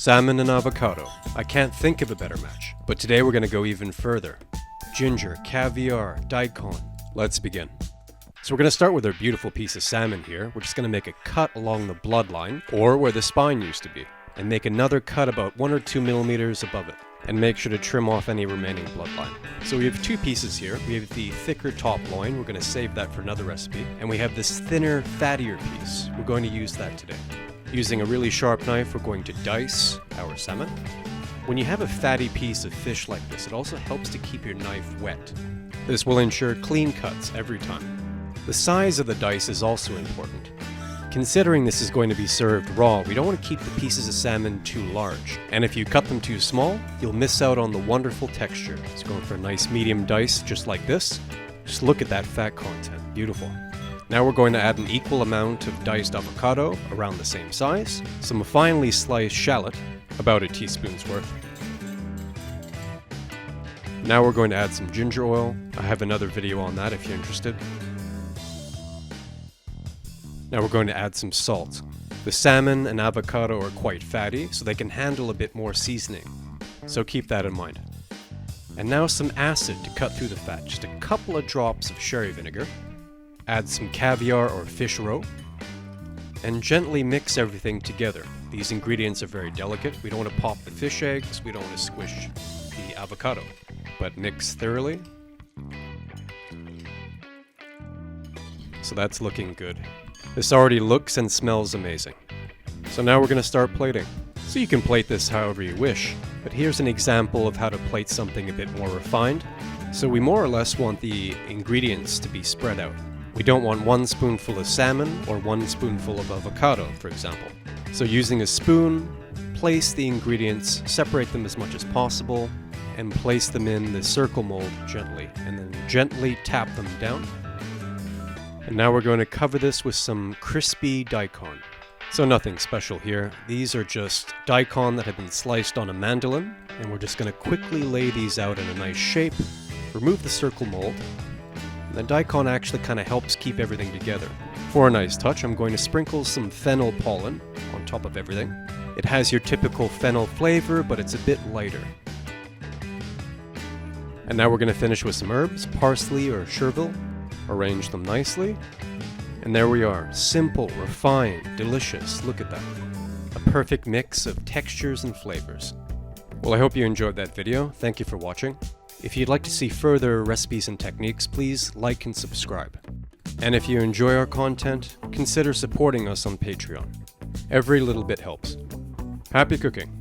Salmon and avocado. I can't think of a better match. But today we're going to go even further. Ginger, caviar, daikon. Let's begin. So we're going to start with our beautiful piece of salmon here. We're just going to make a cut along the bloodline, or where the spine used to be, and make another cut about 1 or 2 millimeters above it. And make sure to trim off any remaining bloodline. So we have two pieces here. We have the thicker top loin. We're going to save that for another recipe. And we have this thinner, fattier piece. We're going to use that today. Using a really sharp knife, we're going to dice our salmon. When you have a fatty piece of fish like this, it also helps to keep your knife wet. This will ensure clean cuts every time. The size of the dice is also important. Considering this is going to be served raw, we don't want to keep the pieces of salmon too large. And if you cut them too small, you'll miss out on the wonderful texture. So going for a nice medium dice just like this. Just look at that fat content. Beautiful. Now we're going to add an equal amount of diced avocado, around the same size, some finely sliced shallot, about a teaspoon's worth. Now we're going to add some ginger oil. I have another video on that if you're interested. Now we're going to add some salt. The salmon and avocado are quite fatty, so they can handle a bit more seasoning. So keep that in mind. And now some acid to cut through the fat, just a couple of drops of sherry vinegar. Add some caviar or fish roe, and gently mix everything together. These ingredients are very delicate. We don't want to pop the fish eggs, we don't want to squish the avocado, but mix thoroughly. So that's looking good. This already looks and smells amazing. So now we're going to start plating. So you can plate this however you wish, but here's an example of how to plate something a bit more refined. So we more or less want the ingredients to be spread out. We don't want 1 spoonful of salmon or 1 spoonful of avocado, for example. So using a spoon, place the ingredients, separate them as much as possible, and place them in the circle mold gently, and then gently tap them down. And now we're going to cover this with some crispy daikon. So nothing special here. These are just daikon that have been sliced on a mandolin, and we're just going to quickly lay these out in a nice shape, remove the circle mold. And the daikon actually kind of helps keep everything together. For a nice touch, I'm going to sprinkle some fennel pollen on top of everything. It has your typical fennel flavor, but it's a bit lighter. And now we're going to finish with some herbs, parsley or chervil. Arrange them nicely. And there we are. Simple, refined, delicious. Look at that. A perfect mix of textures and flavors. Well, I hope you enjoyed that video. Thank you for watching. If you'd like to see further recipes and techniques, please like and subscribe. And if you enjoy our content, consider supporting us on Patreon. Every little bit helps. Happy cooking!